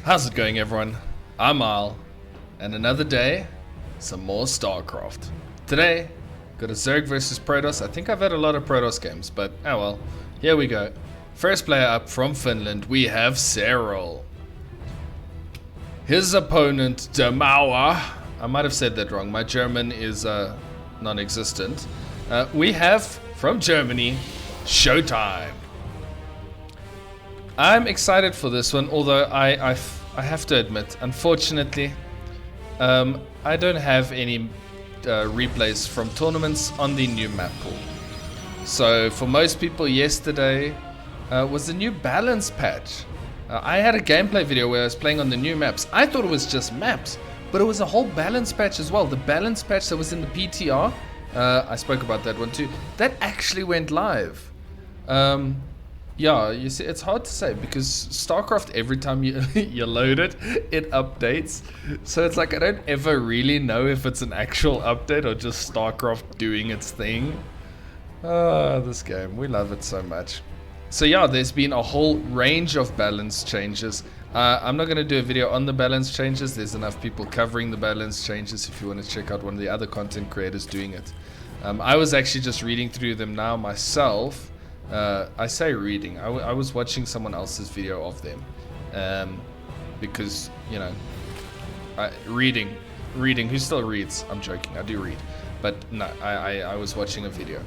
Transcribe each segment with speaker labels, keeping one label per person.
Speaker 1: How's it going, everyone? I'm Al, and another day, some more StarCraft. Today, got a Zerg versus Protoss. I think I've had a lot of Protoss games, but oh well. Here we go. First player up from Finland, we have Serral. His opponent, Demower. I might have said that wrong. My German is non-existent. We have, from Germany, ShoWTimE. I'm excited for this one, although I have to admit, unfortunately, I don't have any replays from tournaments on the new map pool. So for most people, yesterday was the new balance patch. I had a gameplay video where I was playing on the new maps. I thought it was just maps, but it was a whole balance patch as well. The balance patch that was in the PTR, I spoke about that one too, that actually went live. Yeah, you see, it's hard to say because StarCraft, every time you you load it, it updates. So it's like I don't ever really know if it's an actual update or just StarCraft doing its thing. This game, we love it so much. So yeah, there's been a whole range of balance changes. I'm not going to do a video on the balance changes. There's enough people covering the balance changes if you want to check out one of the other content creators doing it. I was actually just reading through them now myself. I say reading. I was watching someone else's video of them, because you know, reading. Who still reads? I'm joking. I do read, but no, I was watching a video.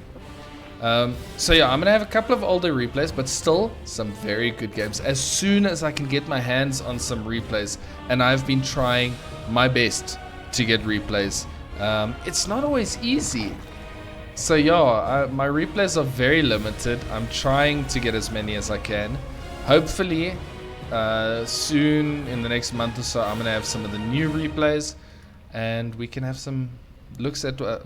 Speaker 1: So yeah, I'm gonna have a couple of older replays, but still some very good games. As soon as I can get my hands on some replays, and I've been trying my best to get replays. It's not always easy. So yeah, my replays are very limited. I'm trying to get as many as I can. Hopefully, soon in the next month or so, I'm gonna have some of the new replays, and we can have some looks at what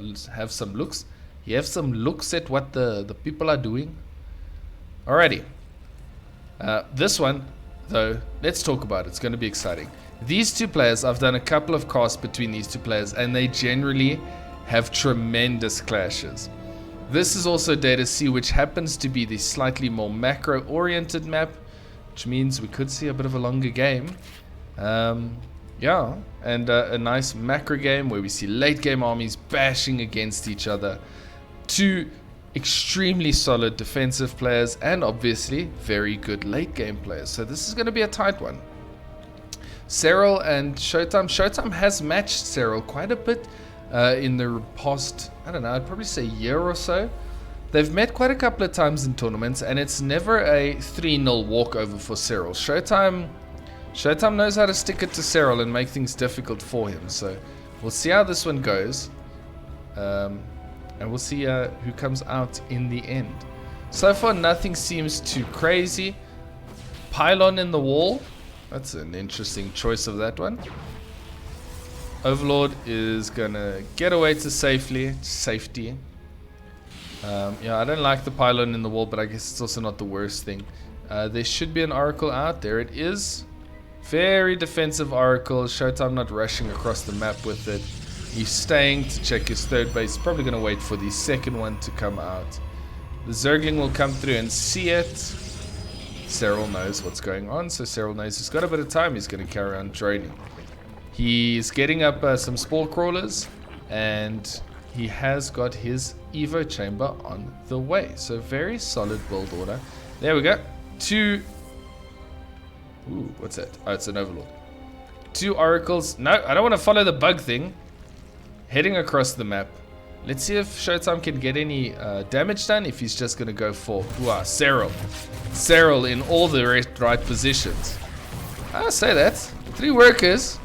Speaker 1: the people are doing. Alrighty. This one, though, let's talk about it. It's going to be exciting. These two players, I've done a couple of casts between these two players, and they generally have tremendous clashes. This is also Data C, which happens to be the slightly more macro-oriented map, which means we could see a bit of a longer game. Yeah, and a nice macro game where we see late game armies bashing against each other. Two extremely solid defensive players and obviously very good late game players. So this is going to be a tight one. Serral and ShoWTimE. ShoWTimE has matched Serral quite a bit in the past, I don't know, I'd probably say year or so. They've met quite a couple of times in tournaments, and it's never a 3-0 walkover for Serral. ShoWTimE knows how to stick it to Serral and make things difficult for him. So we'll see how this one goes. And we'll see who comes out in the end. So far, nothing seems too crazy. Pylon in the wall. That's an interesting choice of that one. Overlord is gonna get away to safety. Yeah, I don't like the pylon in the wall, but I guess it's also not the worst thing. There should be an Oracle out. There it is. Very defensive Oracle. ShoWTimE not rushing across the map with it. He's staying to check his third base. Probably going to wait for the second one to come out. The Zergling will come through and see it. Serral knows what's going on, so Serral knows he's got a bit of time. He's going to carry on droning. He's getting up some spore crawlers, and he has got his Evo chamber on the way. So very solid build order. There we go. Ooh, what's that? Oh, it's an Overlord. 2 Oracles. No, I don't want to follow the bug thing. Heading across the map. Let's see if ShoWTimE can get any damage done, if he's just going to go for Serral. Serral in all the right positions. I say that. 3 workers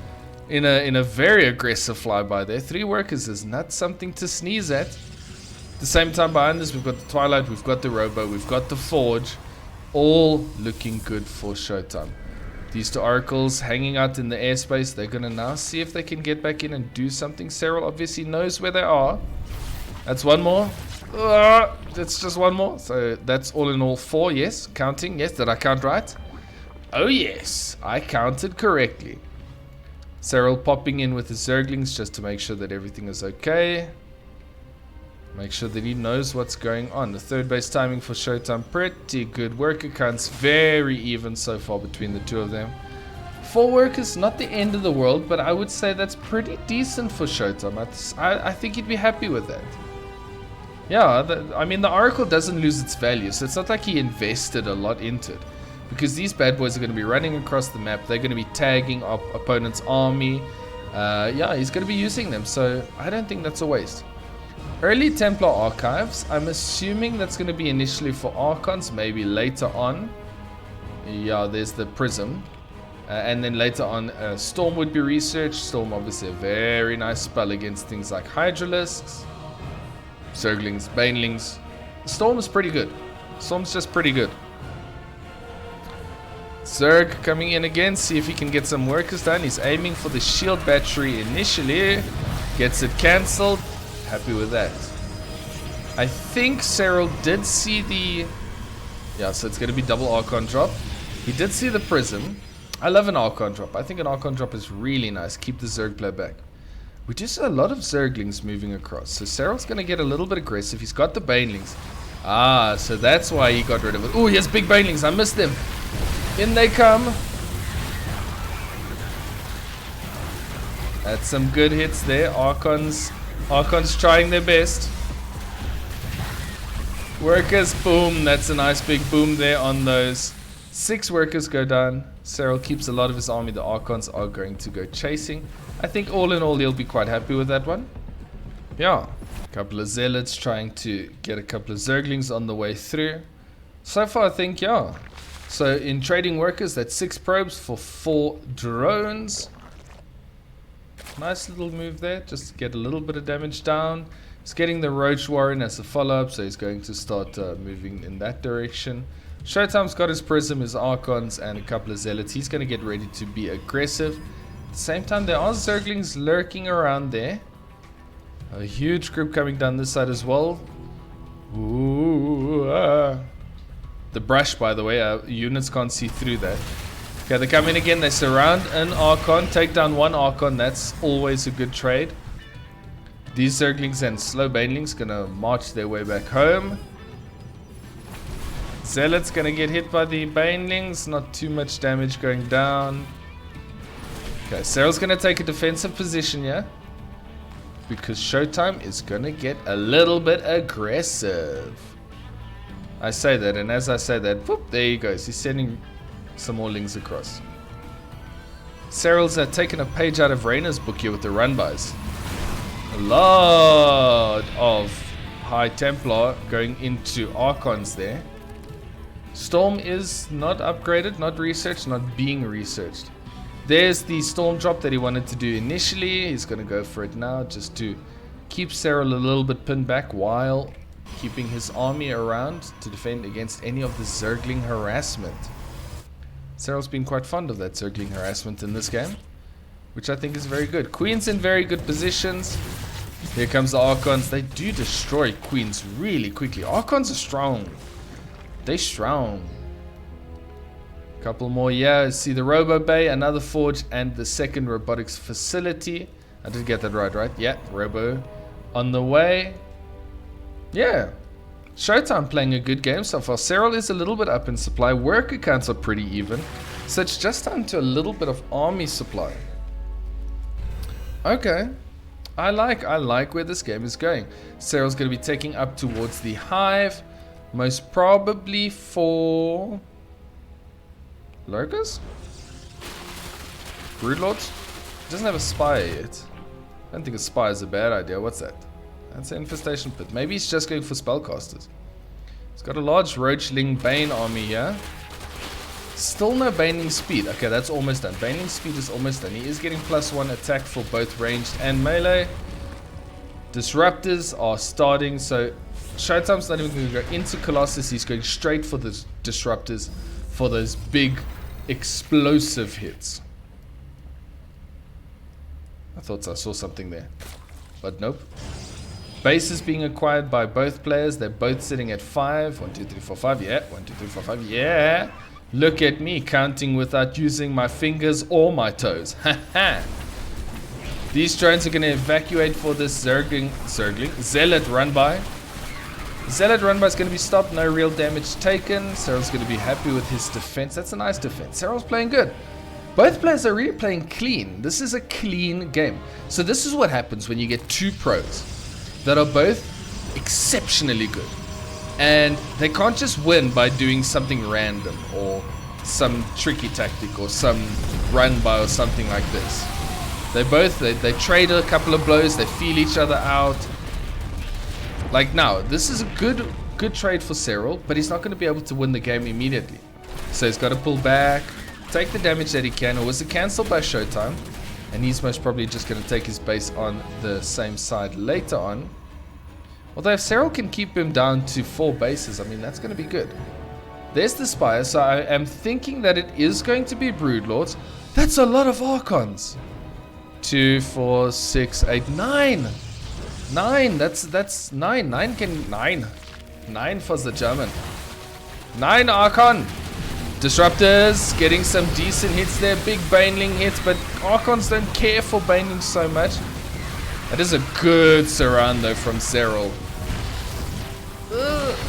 Speaker 1: in a very aggressive flyby there. 3 workers is not something to sneeze at. At the same time, behind us, we've got the Twilight, we've got the Robo, we've got the Forge. All looking good for ShoWTimE. These 2 Oracles hanging out in the airspace. They're going to now see if they can get back in and do something. Serral obviously knows where they are. That's one more. That's just one more. So that's all in all 4. Yes, counting. Yes, did I count right? Oh yes, I counted correctly. Serral popping in with the Zerglings just to make sure that everything is okay. Make sure that he knows what's going on. The third base timing for ShoWTimE, pretty good. Worker counts very even so far between the two of them. 4 workers, not the end of the world, but I would say that's pretty decent for ShoWTimE. I think he'd be happy with that. Yeah, I mean, the Oracle doesn't lose its value, so it's not like he invested a lot into it. Because these bad boys are going to be running across the map. They're going to be tagging our opponent's army. Yeah, he's going to be using them, so I don't think that's a waste. Early Templar archives, I'm assuming that's going to be initially for Archons, maybe later on. Yeah, there's the Prism. And then later on, Storm would be researched. Storm, obviously, a very nice spell against things like Hydralisks, Zerglings, Banelings. Storm is pretty good. Storm's just pretty good. Zerg coming in again, see if he can get some workers done. He's aiming for the shield battery initially. Gets it cancelled. Happy with that. I think Serral did see the... Yeah, so it's going to be double Archon drop. He did see the Prism. I love an Archon drop. I think an Archon drop is really nice. Keep the Zerg player back. We do see a lot of Zerglings moving across. So Serral's going to get a little bit aggressive. He's got the Banelings. Ah, so that's why he got rid of it. Oh, he has big Banelings. I missed them. In they come. That's some good hits there. Archons trying their best. Workers, boom. That's a nice big boom there on those. 6 workers go down. Serral keeps a lot of his army. The Archons are going to go chasing. I think all in all he'll be quite happy with that one. Yeah. A couple of Zealots trying to get a couple of Zerglings on the way through. So far I think, yeah. So in trading workers, that's 6 probes for 4 drones. Nice little move there, just to get a little bit of damage down. He's getting the Roach Warren as a follow-up, so he's going to start moving in that direction. ShoWTimE's got his Prism, his Archons, and a couple of Zealots. He's going to get ready to be aggressive. At the same time, there are Zerglings lurking around there. A huge group coming down this side as well. Ooh, the brush, by the way, units can't see through that. Okay, they come in again. They surround an Archon, take down 1 Archon. That's always a good trade. These Zerglings and slow Banelings gonna march their way back home. Zealot's gonna get hit by the Banelings. Not too much damage going down. Okay, Serral's gonna take a defensive position here, because ShoWTimE is gonna get a little bit aggressive. I say that, and as I say that, whoop, there he goes. He's sending some more links across. Serral's taken a page out of Rayna's book here with the run-bys. A lot of High Templar going into Archons there. Storm is not upgraded, not researched, not being researched. There's the Storm drop that he wanted to do initially. He's going to go for it now just to keep Serral a little bit pinned back while keeping his army around to defend against any of the Zergling harassment. Serral's been quite fond of that Zergling harassment in this game, which I think is very good. Queen's in very good positions. Here comes the Archons. They do destroy Queens really quickly. Archons are strong. They're strong. Couple more, yeah. See the Robo Bay, another forge, and the second robotics facility. I did get that right? Yeah, Robo on the way. Yeah, ShoWTimE playing a good game so far. Serral is a little bit up in supply. Worker counts are pretty even, so it's just down to a little bit of army supply. Okay, I like where this game is going. Serral's going to be taking up towards the hive, most probably for lurkers, broodlords. Doesn't have a spire yet. I don't think a spire is a bad idea. What's that? That's an infestation pit. Maybe he's just going for spellcasters. He's got a large Roachling Bane army here. Still no Baning speed. Okay, that's almost done. Baning speed is almost done. He is getting +1 attack for both ranged and melee. Disruptors are starting, so ShoWTimE's not even going to go into Colossus. He's going straight for the disruptors for those big explosive hits. I thought I saw something there, but nope. Base is being acquired by both players. They're both sitting at 5. 1, 2, 3, 4, 5. Yeah. 1, 2, 3, 4, 5. Yeah. Look at me counting without using my fingers or my toes. Haha. These drones are going to evacuate for this Zealot run by. Zealot run by is going to be stopped. No real damage taken. Serral's going to be happy with his defense. That's a nice defense. Serral's playing good. Both players are really playing clean. This is a clean game. So this is what happens when you get two pros that are both exceptionally good. And they can't just win by doing something random or some tricky tactic or some run by or something like this. They trade a couple of blows, they feel each other out. Like now, this is a good trade for Serral, but he's not going to be able to win the game immediately. So he's got to pull back, take the damage that he can. It was a cancel by ShoWTimE, and he's most probably just going to take his base on the same side later on. Although if Serral can keep him down to 4 bases, I mean, that's going to be good. There's the Spire, so I am thinking that it is going to be Broodlords. That's a lot of Archons. 2, 4, 6, 8, 9. 9, that's 9. 9 for the German. 9 Archon. Disruptors getting some decent hits there. Big Baneling hits, but Archons don't care for Baneling so much. That is a good surround though from Serral.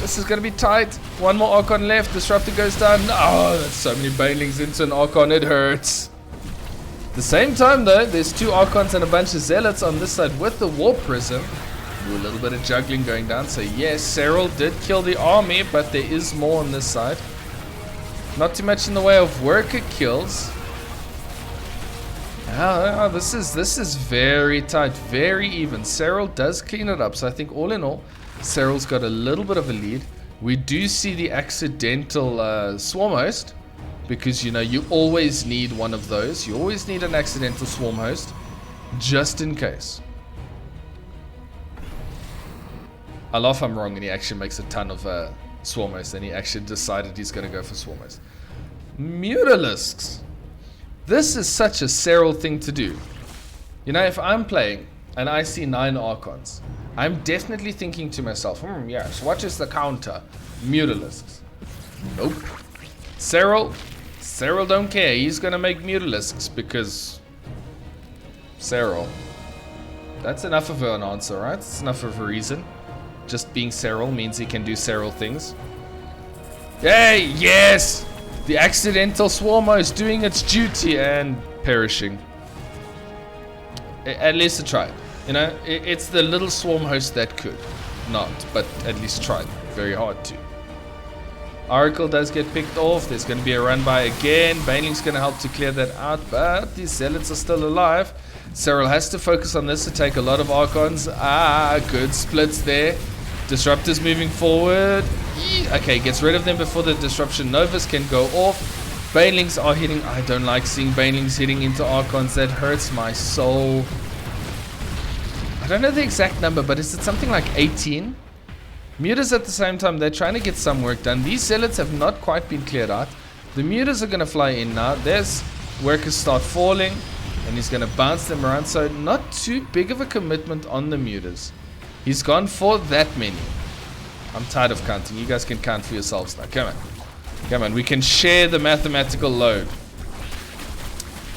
Speaker 1: This is going to be tight. One more Archon left. Disruptor goes down. Oh, that's so many Banelings into an Archon. It hurts. At the same time though, there's 2 Archons and a bunch of Zealots on this side with the Warp Prism. Ooh, a little bit of juggling going down. So yes, Serral did kill the army, but there is more on this side. Not too much in the way of worker kills. This is very tight, very even. Serral does clean it up, so I think all in all, Serral's got a little bit of a lead. We do see the accidental swarm host, because you know you always need one of those. You always need an accidental swarm host, just in case. I laugh I'm wrong and he actually makes a ton of swarm hosts, and he actually decided he's going to go for swarm hosts. Mutalisks. This is such a Serral thing to do. You know, if I'm playing and I see 9 Archons, I'm definitely thinking to myself, yes, what is the counter? Mutalisks. Nope. Serral don't care. He's going to make Mutalisks because Serral. That's enough of an answer, right? It's enough of a reason. Just being Serral means he can do Serral things. Yay! Yes! The accidental swarmo is doing its duty and perishing. At least it tried. You know, it's the little swarm host that could not, but at least tried very hard to. Oracle does get picked off. There's going to be a run by again. Baneling's going to help to clear that out, but these Zealots are still alive. Serral has to focus on this to take a lot of Archons. Good splits there. Disruptors moving forward. Okay, gets rid of them before the disruption Novas can go off. Banelings are hitting. I don't like seeing Banelings hitting into Archons. That hurts my soul. I don't know the exact number, but is it something like 18? Mutas at the same time, they're trying to get some work done. These Zealots have not quite been cleared out. The Mutas are going to fly in now. There's workers start falling, and he's going to bounce them around. So not too big of a commitment on the Mutas. He's gone for that many. I'm tired of counting. You guys can count for yourselves now. Come on. Come on. We can share the mathematical load.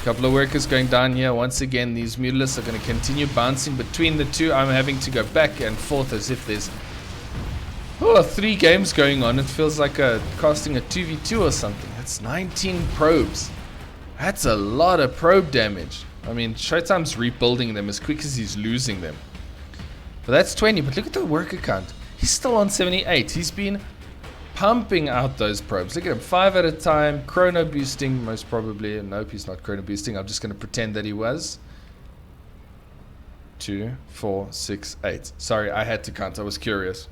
Speaker 1: Couple of workers going down here. Once again, these Mutalisks are going to continue bouncing between the two. I'm having to go back and forth as if there's 3 games going on. It feels like casting a 2v2 or something. That's 19 probes. That's a lot of probe damage. I mean, ShoWTimE's rebuilding them as quick as he's losing them. But that's 20. But look at the worker count. He's still on 78. He's been pumping out those probes. Look at him. 5 at a time. Chrono boosting, most probably. Nope, he's not chrono boosting. I'm just going to pretend that he was. 2, 4, 6, 8. Sorry, I had to count. I was curious.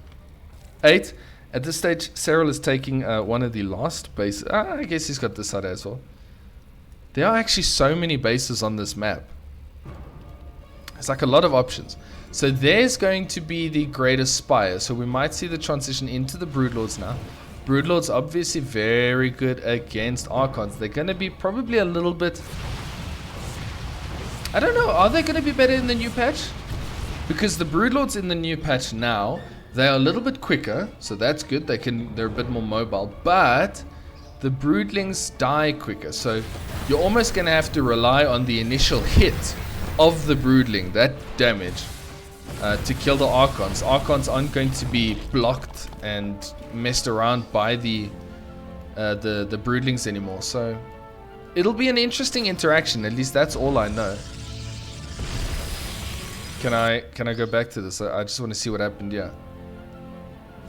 Speaker 1: 8. At this stage, Serral is taking one of the last bases. I guess he's got this side as well. There are actually so many bases on this map. It's like a lot of options. So there's going to be the greatest spire. So we might see the transition into the Broodlords now. Broodlords obviously very good against Archons. They're going to be probably a little bit... I don't know. Are they going to be better in the new patch? Because the Broodlords in the new patch now, they are a little bit quicker. So that's good. They're a bit more mobile. But the Broodlings die quicker. So you're almost going to have to rely on the initial hit of the Broodling, that damage, to kill the Archons. Archons aren't going to be blocked and messed around by the Broodlings anymore. So It'll be an interesting interaction. At least that's all I know. Can I go back to this? I just want to see what happened here.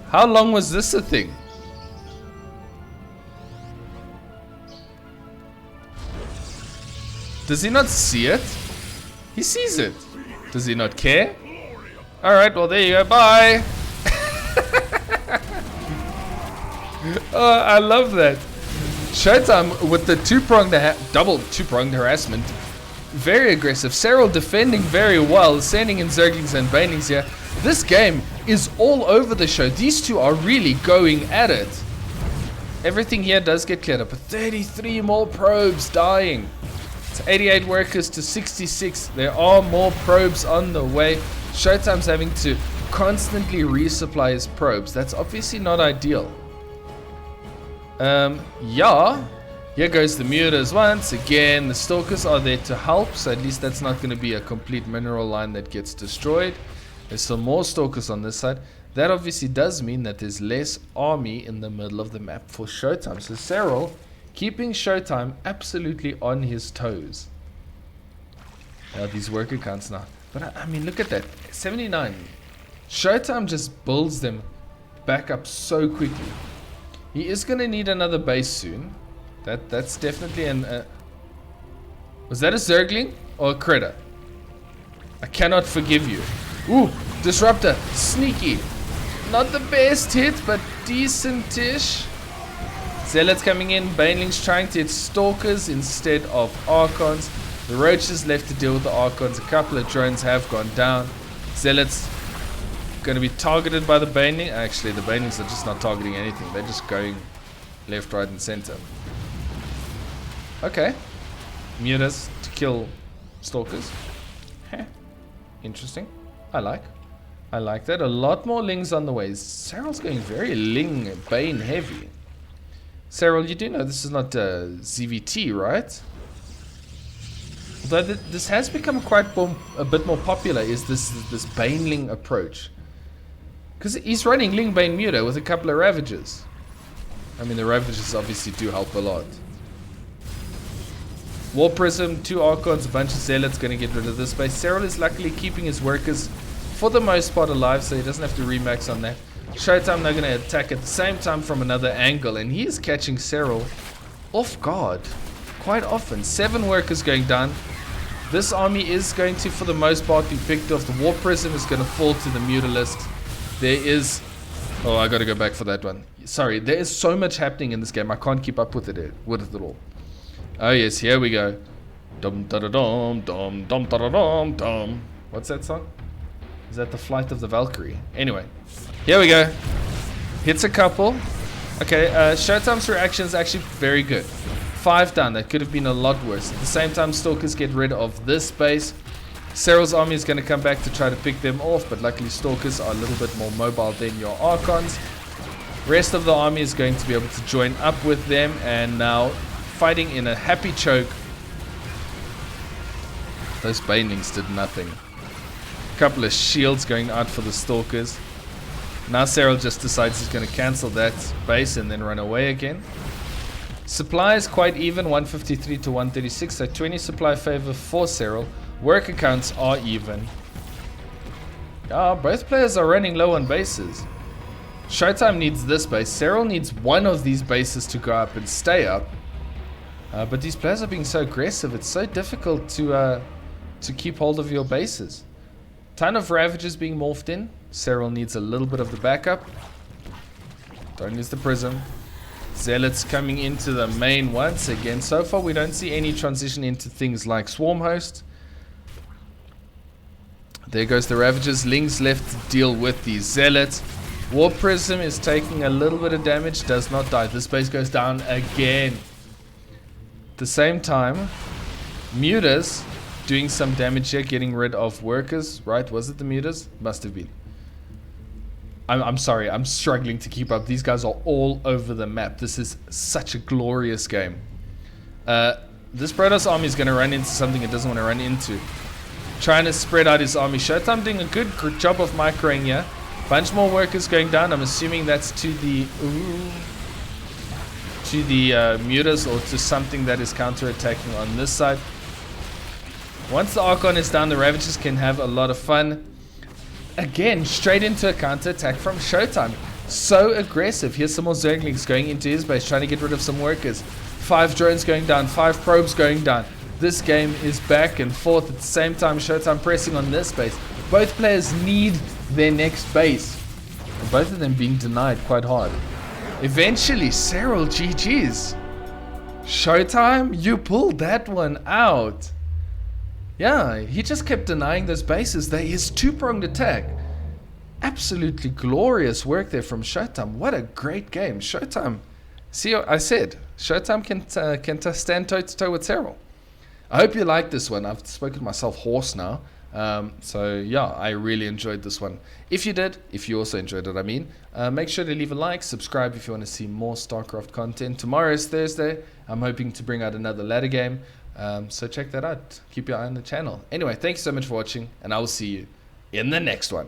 Speaker 1: How long was this a thing? Does he not see it? He sees it. Does he not care? Alright, well there you go. Bye. Oh, I love that. ShoWTimE with the double two-pronged harassment. Very aggressive. Serral defending very well, sending in Zerglings and Banelings here. This game is all over the show. These two are really going at it. Everything here does get cleared up. 33 more probes dying. It's 88 workers to 66. There are more probes on the way. ShoWTimE's having to constantly resupply his probes. That's obviously not ideal. Yeah. Here goes the mutas once again. The stalkers are there to help, so at least that's not going to be a complete mineral line that gets destroyed. There's some more stalkers on this side. That obviously does mean that there's less army in the middle of the map for ShoWTimE. So Serral keeping ShoWTimE absolutely on his toes. These worker counts now. But I mean, look at that. 79. ShoWTimE just builds them back up so quickly. He is going to need another base soon. That's definitely an... was that a Zergling or a critter? I cannot forgive you. Ooh, Disruptor. Sneaky. Not the best hit, but decent-ish. Zealots coming in. Banelings trying to hit Stalkers instead of Archons. The Roaches left to deal with the Archons. A couple of drones have gone down. Zealots going to be targeted by the Baneling. Actually, the Banelings are just not targeting anything. They're just going left, right, and center. Okay. Mutas to kill Stalkers. Heh. Interesting. I like that. A lot more Lings on the way. Serral's going very Ling Bane heavy. Serral, you do know this is not ZVT, right? Although this has become a bit more popular, is this Baneling approach. Because he's running Ling Bane Muta with a couple of Ravagers. I mean, the Ravagers obviously do help a lot. War Prism, 2 Archons, a bunch of Zealots going to get rid of this space. Serral is luckily keeping his workers for the most part alive, so he doesn't have to remax on that. ShoWTimE now going to attack at the same time from another angle, and he is catching Serral off guard quite often. 7 workers going down. This army is going to, for the most part, be picked off. The War Prism is going to fall to the Mutalist. There is... oh, I got to go back for that one. Sorry, there is so much happening in this game. I can't keep up with it at all. Oh yes, here we go. Dum da da dum dum dum da da dum dum. What's that song? Is that the Flight of the Valkyrie? Anyway, here we go. Hits a couple. Okay, ShoWTimE's reaction is actually very good. 5 down. That could have been a lot worse. At the same time, Stalkers get rid of this base. Serral's army is going to come back to try to pick them off, but luckily Stalkers are a little bit more mobile than your Archons. Rest of the army is going to be able to join up with them, and now fighting in a happy choke. Those Banelings did nothing. A couple of shields going out for the Stalkers. Now Serral just decides he's going to cancel that base and then run away again. Supply is quite even, 153 to 136, so 20 supply favor for Serral. Worker counts are even. Both players are running low on bases. ShoWTimE needs this base. Serral needs one of these bases to go up and stay up. But these players are being so aggressive, it's so difficult to keep hold of your bases. Ton of Ravagers being morphed in. Serral needs a little bit of the backup. Don't use the Prism. Zealots coming into the main once again. So far we don't see any transition into things like Swarm Host. There goes the Ravagers. Lings left to deal with these Zealots. War Prism is taking a little bit of damage. Does not die. This base goes down again. At the same time, Mutas doing some damage here, getting rid of workers, right? Was it the Mutas? Must have been. I'm sorry, I'm struggling to keep up. These guys are all over the map. This is such a glorious game. This Protoss army is going to run into something it doesn't want to run into. Trying to spread out his army. ShoWTimE doing a good job of microing here. Bunch more workers going down. I'm assuming that's to to the mutas or to something that is counter-attacking on this side. Once the Archon is down, the Ravagers can have a lot of fun. Again, straight into a counter-attack from ShoWTimE. So aggressive. Here's some more Zerglings going into his base, trying to get rid of some workers. 5 drones going down, 5 probes going down. This game is back and forth at the same time. ShoWTimE pressing on this base. Both players need their next base. And both of them being denied quite hard. Eventually, Serral GG's. ShoWTimE, you pulled that one out. Yeah, he just kept denying those bases. There is two-pronged attack. Absolutely glorious work there from ShoWTimE. What a great game. ShoWTimE, see, I said, ShoWTimE can stand toe-to-toe with Serral. I hope you like this one. I've spoken myself hoarse now. So yeah, I really enjoyed this one. If you did, if you also enjoyed it, I mean, make sure to leave a like, subscribe if you want to see more StarCraft content. Tomorrow is Thursday. I'm hoping to bring out another ladder game. So check that out. Keep your eye on the channel. Anyway, thanks so much for watching, and I will see you in the next one.